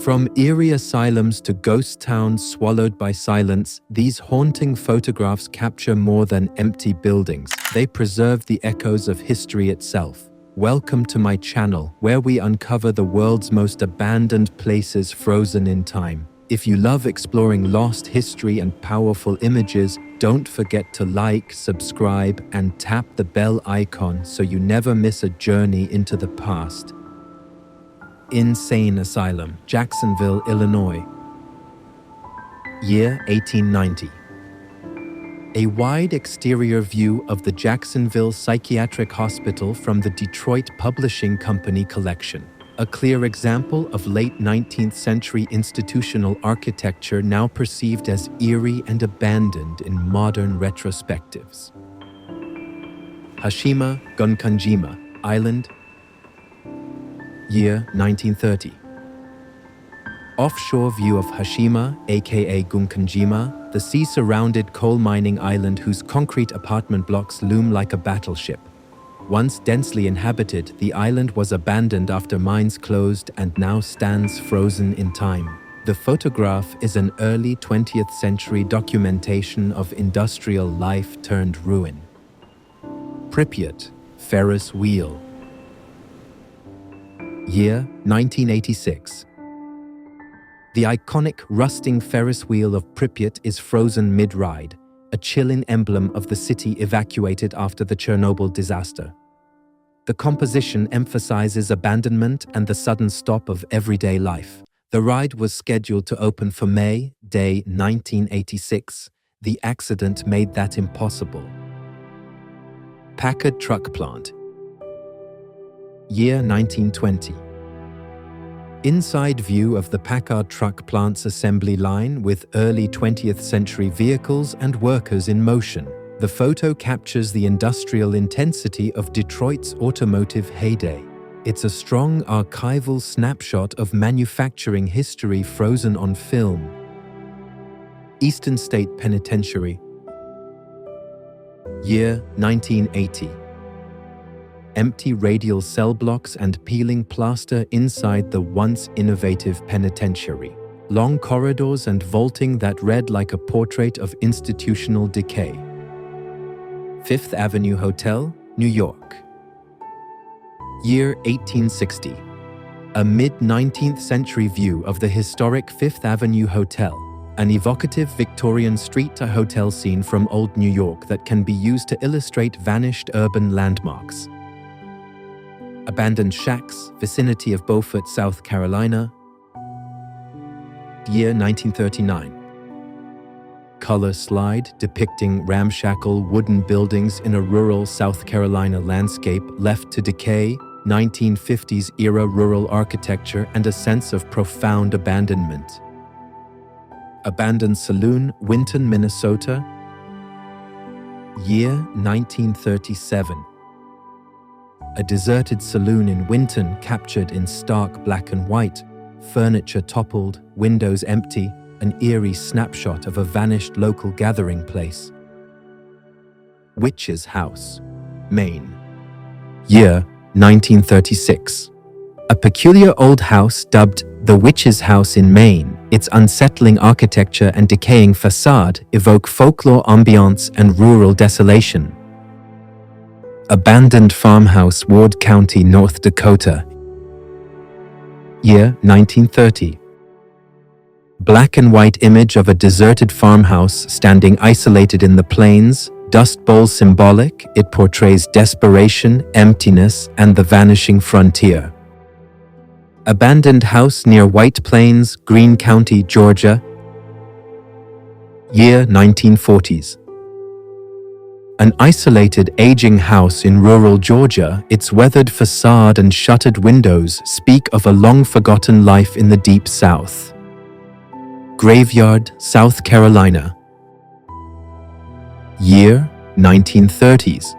From eerie asylums to ghost towns swallowed by silence, these haunting photographs capture more than empty buildings. They preserve the echoes of history itself. Welcome to my channel, where we uncover the world's most abandoned places frozen in time. If you love exploring lost history and powerful images, don't forget to like, subscribe, and tap the bell icon so you never miss a journey into the past. Insane Asylum, Jacksonville, Illinois. Year 1890. A wide exterior view of the Jacksonville Psychiatric Hospital from the Detroit Publishing Company collection. A clear example of late 19th century institutional architecture now perceived as eerie and abandoned in modern retrospectives. Hashima Gunkanjima Island. Year 1930. Offshore view of Hashima, aka Gunkanjima, the sea-surrounded coal mining island whose concrete apartment blocks loom like a battleship. Once densely inhabited, the island was abandoned after mines closed and now stands frozen in time. The photograph is an early 20th century documentation of industrial life turned ruin. Pripyat, Ferris wheel. Year 1986. The iconic rusting Ferris wheel of Pripyat is frozen mid-ride, a chilling emblem of the city evacuated after the Chernobyl disaster. The composition emphasizes abandonment and the sudden stop of everyday life. The ride was scheduled to open for May Day 1986. The accident made that impossible. Packard Truck Plant. Year 1920. Inside view of the Packard truck plant's assembly line with early 20th century vehicles and workers in motion. The photo captures the industrial intensity of Detroit's automotive heyday. It's a strong archival snapshot of manufacturing history frozen on film. Eastern State Penitentiary. Year 1980. Empty radial cell blocks and peeling plaster inside the once innovative penitentiary. Long corridors and vaulting that read like a portrait of institutional decay. Fifth Avenue Hotel, New York. Year 1860. A mid-19th century view of the historic Fifth Avenue Hotel, an evocative Victorian street hotel scene from old New York that can be used to illustrate vanished urban landmarks. Abandoned shacks, vicinity of Beaufort, South Carolina. Year 1939. Color slide depicting ramshackle wooden buildings in a rural South Carolina landscape left to decay, 1950s era rural architecture and a sense of profound abandonment. Abandoned saloon, Winton, Minnesota. Year 1937. A deserted saloon in Winton captured in stark black and white, furniture toppled, windows empty, an eerie snapshot of a vanished local gathering place. Witch's House, Maine. Year 1936. A peculiar old house dubbed the Witch's House in Maine, its unsettling architecture and decaying facade evoke folklore ambiance and rural desolation. Abandoned farmhouse, Ward County, North Dakota. Year 1930. Black and white image of a deserted farmhouse standing isolated in the plains, Dust Bowl symbolic, it portrays desperation, emptiness, and the vanishing frontier. Abandoned house near White Plains, Greene County, Georgia. Year 1940s. An isolated, aging house in rural Georgia, its weathered facade and shuttered windows speak of a long-forgotten life in the Deep South. Graveyard, South Carolina. Year 1930s.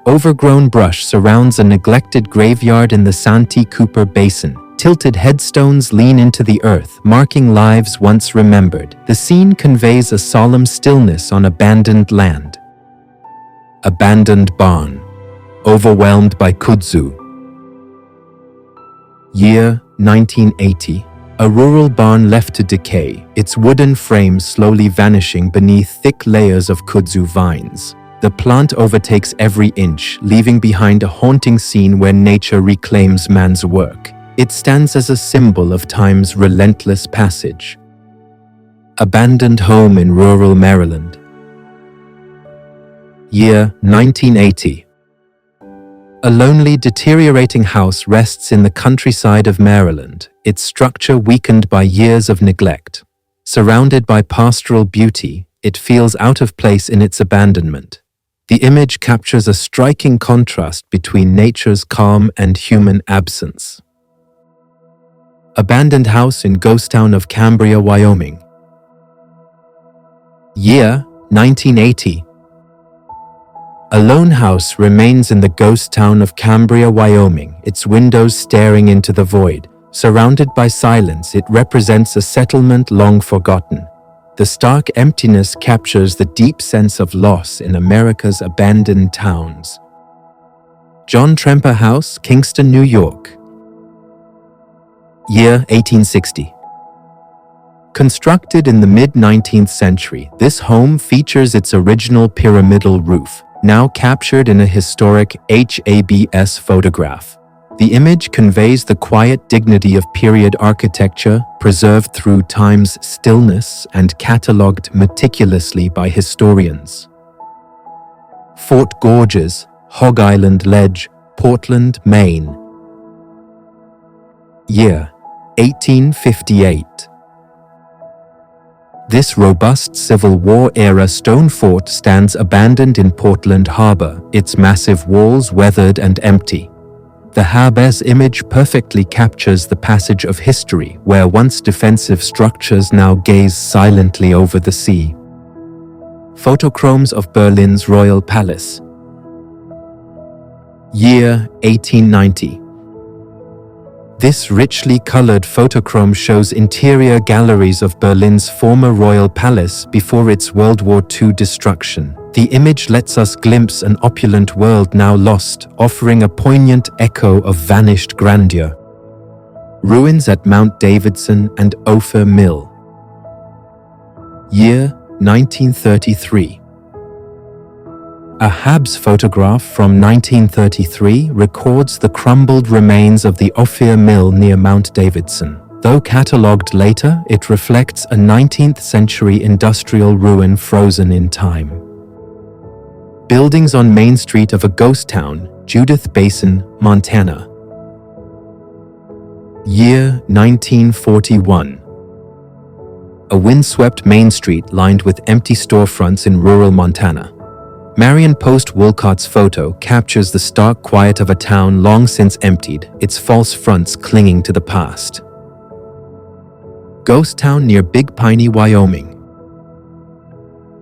Overgrown brush surrounds a neglected graveyard in the Santee Cooper Basin. Tilted headstones lean into the earth, marking lives once remembered. The scene conveys a solemn stillness on abandoned land. Abandoned barn, overwhelmed by kudzu. Year 1980. A rural barn left to decay, its wooden frame slowly vanishing beneath thick layers of kudzu vines. The plant overtakes every inch, leaving behind a haunting scene where nature reclaims man's work. It stands as a symbol of time's relentless passage. Abandoned home in rural Maryland. Year 1980. A lonely, deteriorating house rests in the countryside of Maryland, its structure weakened by years of neglect. Surrounded by pastoral beauty, it feels out of place in its abandonment. The image captures a striking contrast between nature's calm and human absence. Abandoned house in ghost town of Cambria, Wyoming. Year 1980. A lone house remains in the ghost town of Cambria, Wyoming, its windows staring into the void. Surrounded by silence, it represents a settlement long forgotten. The stark emptiness captures the deep sense of loss in America's abandoned towns. John Tremper House, Kingston, New York. Year 1860. Constructed in the mid-19th century, this home features its original pyramidal roof, now captured in a historic HABS photograph. The image conveys the quiet dignity of period architecture, preserved through time's stillness and catalogued meticulously by historians. Fort Gorges, Hog Island Ledge, Portland, Maine. Year 1858. This robust Civil War-era stone fort stands abandoned in Portland Harbor, its massive walls weathered and empty. The Habes image perfectly captures the passage of history, where once defensive structures now gaze silently over the sea. Photochromes of Berlin's Royal Palace. Year 1890. This richly colored photochrome shows interior galleries of Berlin's former royal palace before its World War II destruction. The image lets us glimpse an opulent world now lost, offering a poignant echo of vanished grandeur. Ruins at Mount Davidson and Ophir Mill. Year 1933. A Habs photograph from 1933 records the crumbled remains of the Ophir Mill near Mount Davidson. Though catalogued later, it reflects a 19th century industrial ruin frozen in time. Buildings on Main Street of a ghost town, Judith Basin, Montana. Year 1941. A windswept Main Street lined with empty storefronts in rural Montana. Marion Post Wolcott's photo captures the stark quiet of a town long since emptied, its false fronts clinging to the past. Ghost town near Big Piney, Wyoming.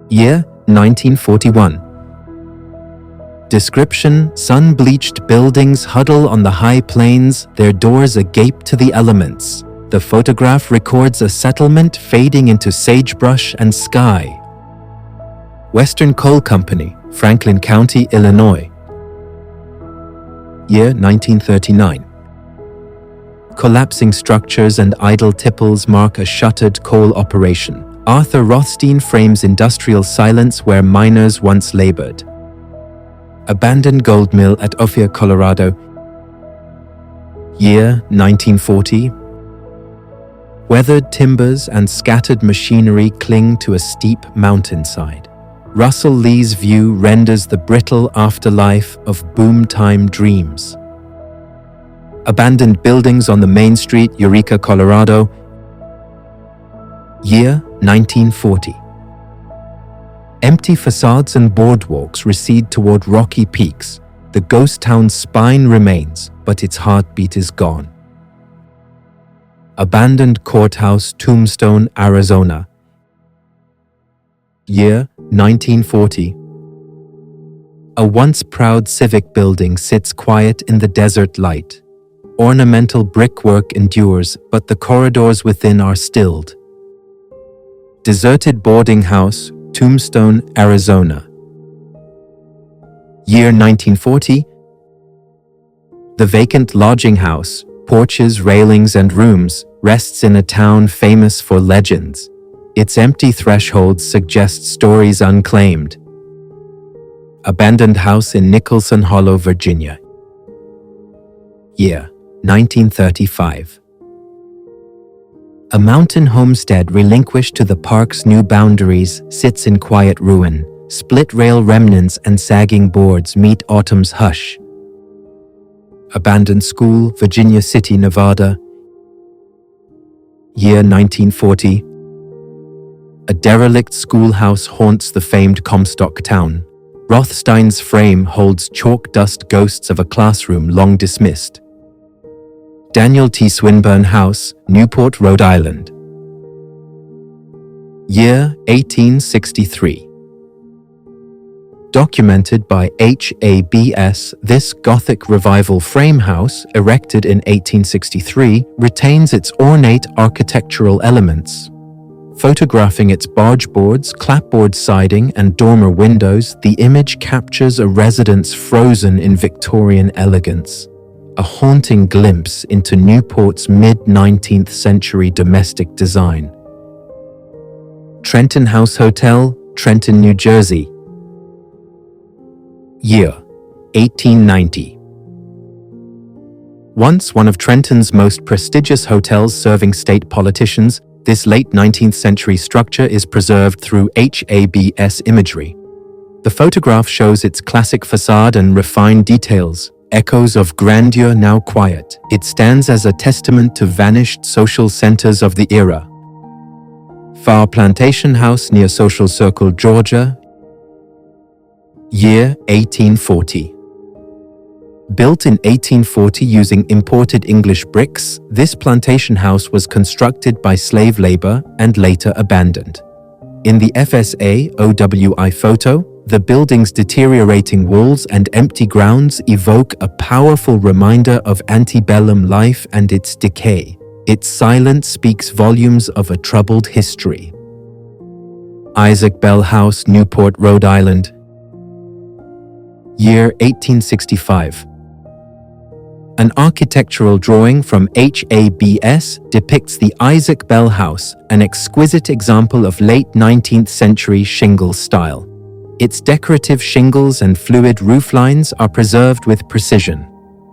Year 1941. Description: sun-bleached buildings huddle on the high plains, their doors agape to the elements. The photograph records a settlement fading into sagebrush and sky. Western Coal Company, Franklin County, Illinois. Year 1939. Collapsing structures and idle tipples mark a shuttered coal operation. Arthur Rothstein frames industrial silence where miners once labored. Abandoned gold mill at Ophir, Colorado. Year 1940. Weathered timbers and scattered machinery cling to a steep mountainside. Russell Lee's view renders the brittle afterlife of boom-time dreams. Abandoned buildings on the Main Street, Eureka, Colorado. Year 1940. Empty facades and boardwalks recede toward rocky peaks. The ghost town's spine remains, but its heartbeat is gone. Abandoned courthouse, Tombstone, Arizona. Year 1940. A once proud civic building sits quiet in the desert light. Ornamental brickwork endures, but the corridors within are stilled. Deserted boarding house, Tombstone, Arizona. Year 1940. The vacant lodging house, porches, railings, and rooms, rests in a town famous for legends. Its empty thresholds suggest stories unclaimed. Abandoned house in Nicholson Hollow, Virginia. Year: 1935. A mountain homestead relinquished to the park's new boundaries sits in quiet ruin. Split rail remnants and sagging boards meet autumn's hush. Abandoned school, Virginia City, Nevada. Year: 1940. A derelict schoolhouse haunts the famed Comstock town. Rothstein's frame holds chalk dust ghosts of a classroom long dismissed. Daniel T. Swinburne House, Newport, Rhode Island. Year: 1863. Documented by HABS, this Gothic Revival frame house, erected in 1863, retains its ornate architectural elements. Photographing its barge boards, clapboard siding, and dormer windows, the image captures a residence frozen in Victorian elegance. A haunting glimpse into Newport's mid-19th century domestic design. Trenton House Hotel, Trenton, New Jersey. Year: 1890. Once one of Trenton's most prestigious hotels serving state politicians, this late 19th century structure is preserved through HABS imagery. The photograph shows its classic facade and refined details, echoes of grandeur now quiet. It stands as a testament to vanished social centers of the era. Farr Plantation House near Social Circle, Georgia. Year: 1840. Built in 1840 using imported English bricks, this plantation house was constructed by slave labor and later abandoned. In the FSA OWI photo, the building's deteriorating walls and empty grounds evoke a powerful reminder of antebellum life and its decay. Its silence speaks volumes of a troubled history. Isaac Bell House, Newport, Rhode Island. Year: 1865. An architectural drawing from HABS depicts the Isaac Bell House, an exquisite example of late 19th century shingle style. Its decorative shingles and fluid rooflines are preserved with precision.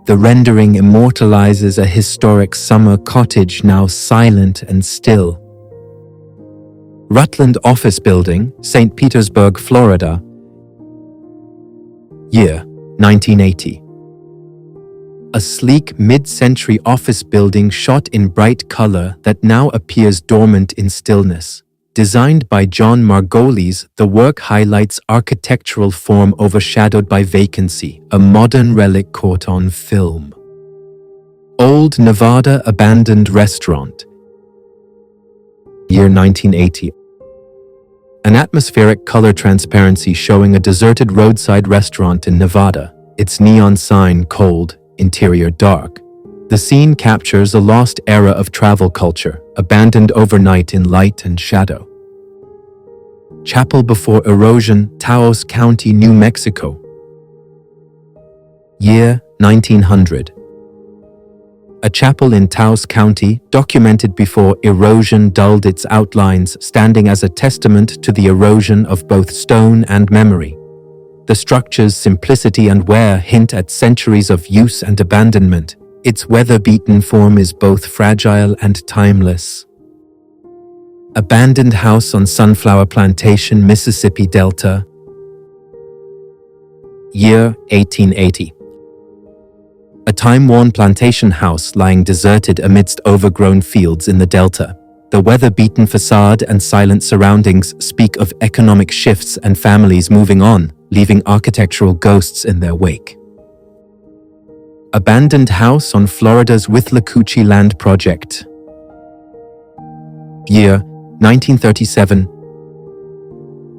The rendering immortalizes a historic summer cottage now silent and still. Rutland Office Building, St. Petersburg, Florida. Year: 1980. A sleek mid-century office building shot in bright color that now appears dormant in stillness. Designed by John Margolis, the work highlights architectural form overshadowed by vacancy, a modern relic caught on film. Old Nevada Abandoned Restaurant. Year: 1980. An atmospheric color transparency showing a deserted roadside restaurant in Nevada. Its neon sign cold, interior dark. The scene captures a lost era of travel culture, abandoned overnight in light and shadow. Chapel Before Erosion, Taos County, New Mexico. Year: 1900. A chapel in Taos County, documented before erosion dulled its outlines, standing as a testament to the erosion of both stone and memory. The structure's simplicity and wear hint at centuries of use and abandonment. Its weather-beaten form is both fragile and timeless. Abandoned house on Sunflower Plantation, Mississippi Delta. Year: 1880. A time-worn plantation house lying deserted amidst overgrown fields in the Delta. The weather-beaten facade and silent surroundings speak of economic shifts and families moving on, leaving architectural ghosts in their wake. Abandoned house on Florida's Withlacoochee Land Project. Year: 1937.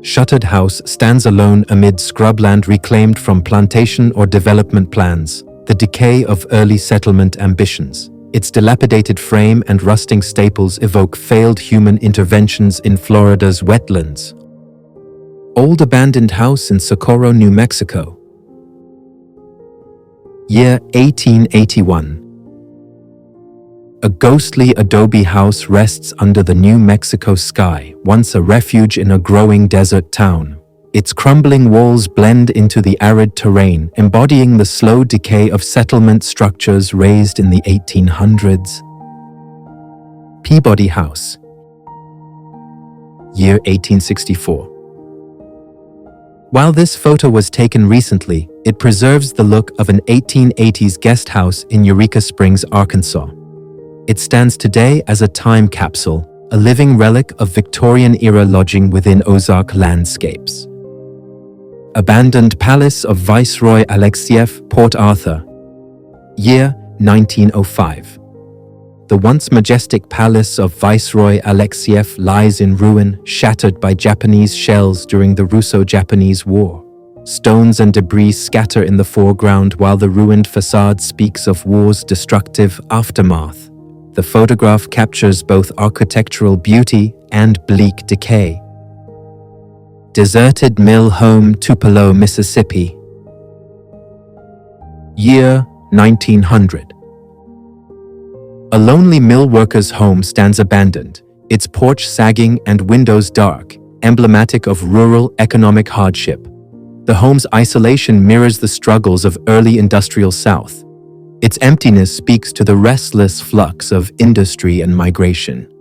Shuttered house stands alone amid scrubland reclaimed from plantation or development plans, the decay of early settlement ambitions. Its dilapidated frame and rusting staples evoke failed human interventions in Florida's wetlands. Old abandoned house in Socorro, New Mexico. Year: 1881. A ghostly adobe house rests under the New Mexico sky, once a refuge in a growing desert town. Its crumbling walls blend into the arid terrain, embodying the slow decay of settlement structures raised in the 1800s. Peabody House, year 1864. While this photo was taken recently, it preserves the look of an 1880s guest house in Eureka Springs, Arkansas. It stands today as a time capsule, a living relic of Victorian-era lodging within Ozark landscapes. Abandoned Palace of Viceroy Alexiev, Port Arthur, year 1905. The once majestic palace of Viceroy Alexiev lies in ruin, shattered by Japanese shells during the Russo-Japanese War. Stones and debris scatter in the foreground while the ruined facade speaks of war's destructive aftermath. The photograph captures both architectural beauty and bleak decay. Deserted Mill Home, Tupelo, Mississippi, year 1900. A lonely mill worker's home stands abandoned, its porch sagging and windows dark, emblematic of rural economic hardship. The home's isolation mirrors the struggles of early industrial South. Its emptiness speaks to the restless flux of industry and migration.